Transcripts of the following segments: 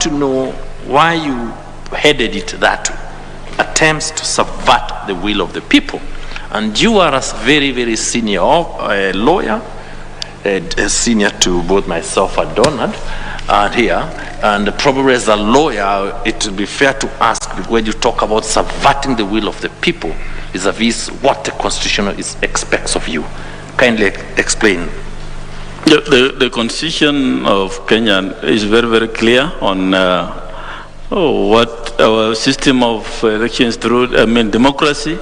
to know why you headed it that way. Attempts to subvert the will of the people. And you are a very, very senior lawyer, senior to both myself and Donald here. And probably as a lawyer, it would be fair to ask, when you talk about subverting the will of the people, vis-a-vis what the Constitution expects of you. Kindly explain. The Constitution of Kenya is very, very clear on what our system of elections through, democracy.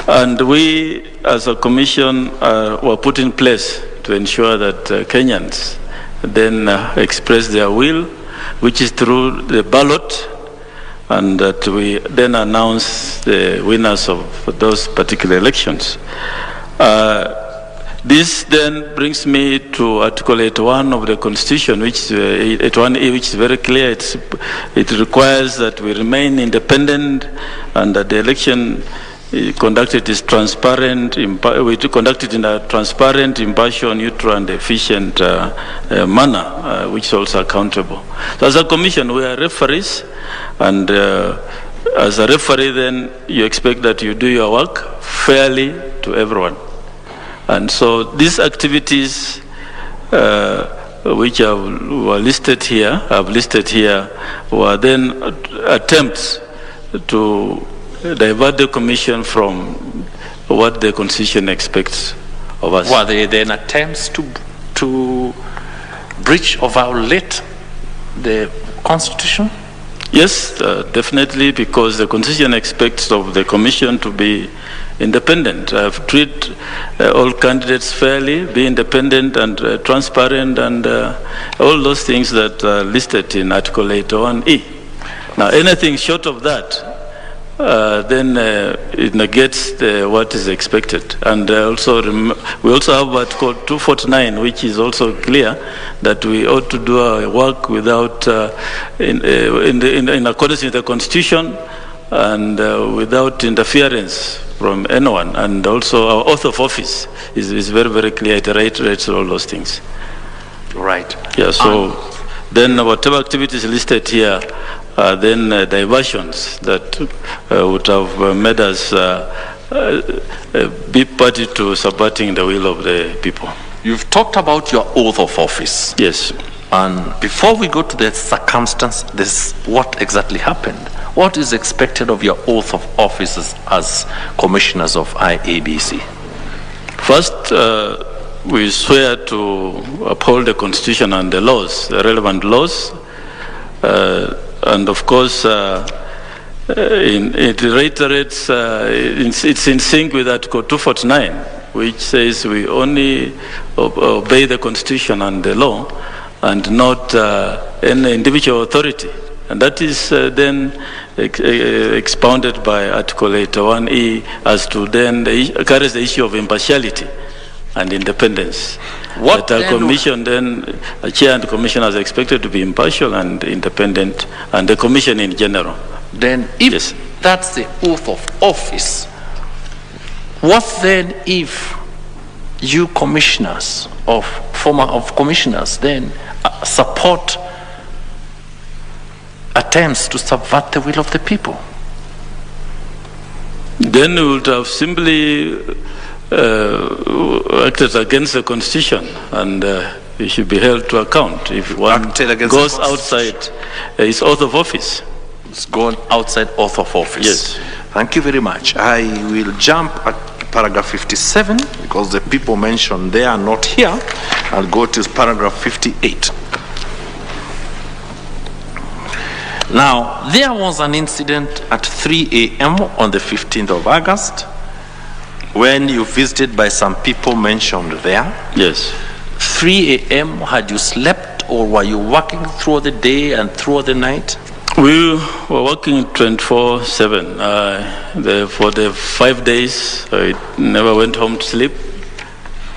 And we, as a commission, were put in place to ensure that Kenyans then express their will, which is through the ballot, and that we then announce the winners of those particular elections. This then brings me to Article 81 of the Constitution, which is 81A, which is very clear. It requires that we remain independent and that the election conducted is transparent. We conduct it in a transparent, impartial, neutral, and efficient manner, which is also accountable. So, as a commission, we are referees, and as a referee, then you expect that you do your work fairly to everyone. And so these activities which were listed here, were then attempts to divert the commission from what the Constitution expects of us. Were they then attempts to breach or violate the Constitution? Yes, definitely, because the Constitution expects of the commission to be independent, treat all candidates fairly, be independent and transparent, and all those things that are listed in Article 81E. Now, anything short of that, then it negates what is expected. And we also have Article 249, which is also clear that we ought to do our work without, in accordance with the Constitution, and without interference from anyone. And also our oath of office is very, very clear. It reiterates all those things. Right. Yeah, so then whatever activities listed here are then diversions that would have made us be party to subverting the will of the people. You've talked about your oath of office. Yes. And before we go to the circumstance, what exactly happened? What is expected of your oath of office as commissioners of IEBC? First, we swear to uphold the Constitution and the laws, the relevant laws. And of course, it reiterates, it's in sync with Article 249, which says we only obey the Constitution and the law, and not any individual authority. And that is then expounded by Article 81E as to then carries the issue of impartiality and independence. What that a commission then, a chair and commissioners are expected to be impartial and independent, and the commission in general. Then if that's the oath of office, what then if you commissioners of commissioners then support attempts to subvert the will of the people? Then we would have simply acted against the Constitution, and he should be held to account if one goes outside his oath of office. It's gone outside oath of office. Yes. Thank you very much. I will jump at paragraph 57 because the people mentioned they are not here. I'll go to paragraph 58. Now, there was an incident at 3 a.m. on the 15th of August when you visited by some people mentioned there. Yes. 3 a.m., had you slept or were you working through the day and through the night? We were working 24/7. For the 5 days, I never went home to sleep.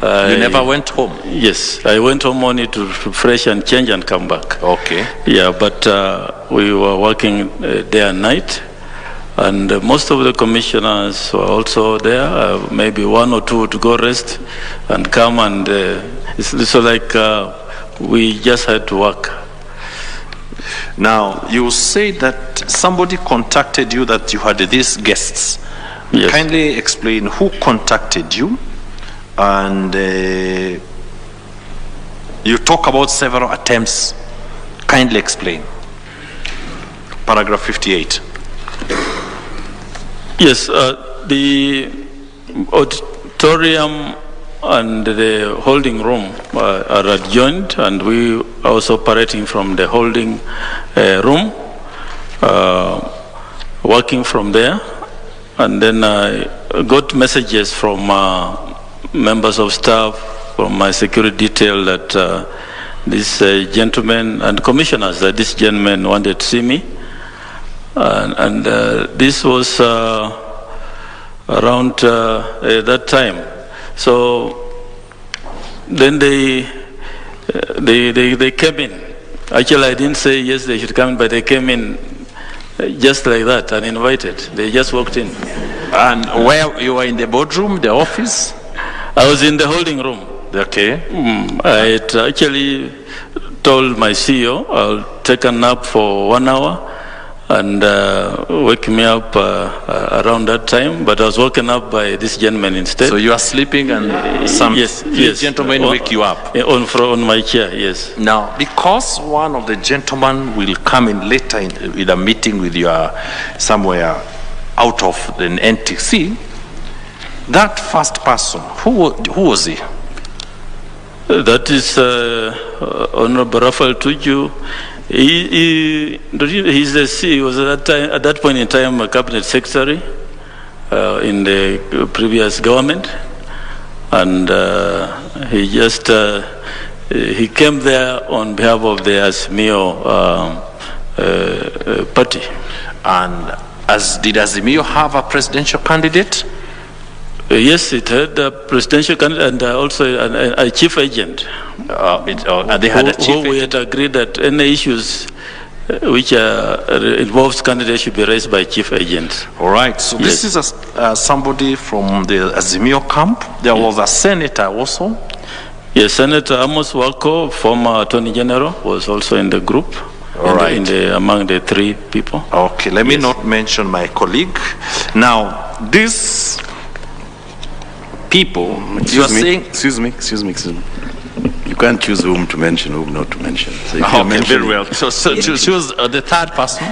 You never went home? Yes, I went home only to refresh and change and come back. Okay. Yeah, but we were working day and night, and most of the commissioners were also there. Maybe one or two to go rest and come, and it's so like we just had to work. Now, you say that somebody contacted you that you had these guests. Yes. Kindly explain who contacted you, and you talk about several attempts. Kindly explain. Paragraph 58. Yes, the auditorium and the holding room are adjoined, and we are also operating from the holding room, working from there. And then I got messages from members of staff, from my security detail, that this gentleman and commissioners, that this gentleman wanted to see me. And this was around that time. So then they came in. Actually, I didn't say yes, they should come in, but they came in just like that, uninvited. They just walked in. And where you were in the boardroom, the office? I was in the holding room. Okay. I had actually told my CEO I'll take a nap for 1 hour and wake me up around that time, but I was woken up by this gentleman instead. So you are sleeping and some gentleman wake you up? On my chair, yes. Now, because one of the gentlemen will come in later in a meeting with you somewhere out of the NTC, that first person, who was he? That is Honorable Raphael Tuju. He was at that point in time a cabinet secretary in the previous government, and he came there on behalf of the Azimio party. And did Azimio have a presidential candidate? Yes, it had a presidential candidate and also a chief agent. They had a chief agent. We had agreed that any issues which involves candidates should be raised by chief agents. All right. So yes. This is somebody from the Azimio camp. There was a senator also. Yes, Senator Amos Wako, former Attorney General, was also in the group. All right. Among the 3 people. Okay. Let me not mention my colleague. Now, this people, you are saying... Excuse me. You can't choose whom to mention, whom not to mention. So okay, very well. So choose the third person.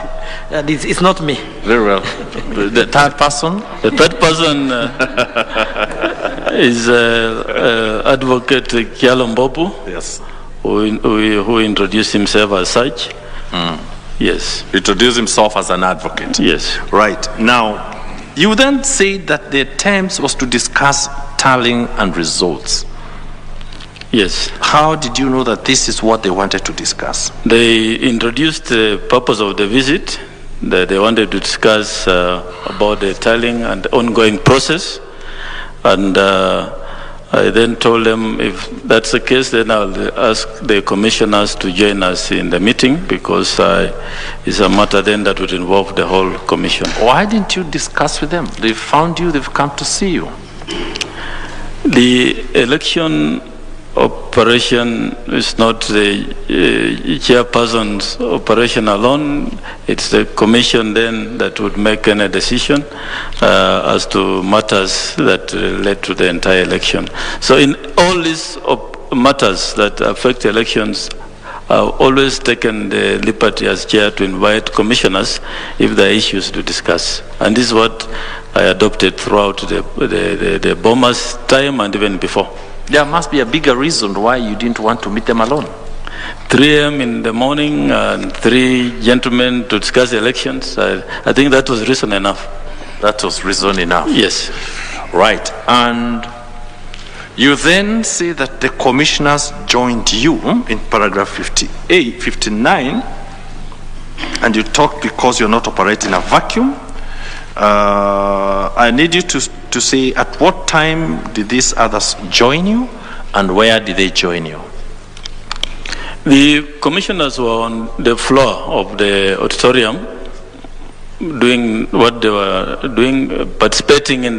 It's not me. Very well. The third person? The third person is Advocate Kialo Mbobu. Yes. Who introduced himself as such. Yes. Introduced himself as an advocate. Yes. Right. Now, you then say that the attempt was to discuss tallying and results. Yes. How did you know that this is what they wanted to discuss? They introduced the purpose of the visit, that they wanted to discuss about the tallying and the ongoing process. And I then told them if that's the case, then I'll ask the commissioners to join us in the meeting, because it's a matter then that would involve the whole commission. Why didn't you discuss with them? They found you, they've come to see you. The election operation is not the chairperson's operation alone. It's the commission then that would make any decision as to matters that led to the entire election. So in all these matters that affect elections, I've always taken the liberty as chair to invite commissioners if there are issues to discuss. And this is what I adopted throughout the Boma's time and even before. There must be a bigger reason why you didn't want to meet them alone. 3 a.m. in the morning and 3 gentlemen to discuss elections. I think that was reason enough. That was reason enough? Yes. Right. And you then say that the commissioners joined you in paragraph 58, 59, and you talked because you're not operating a vacuum. I need you to say at what time did these others join you and where did they join you? The commissioners were on the floor of the auditorium doing what they were doing, participating in the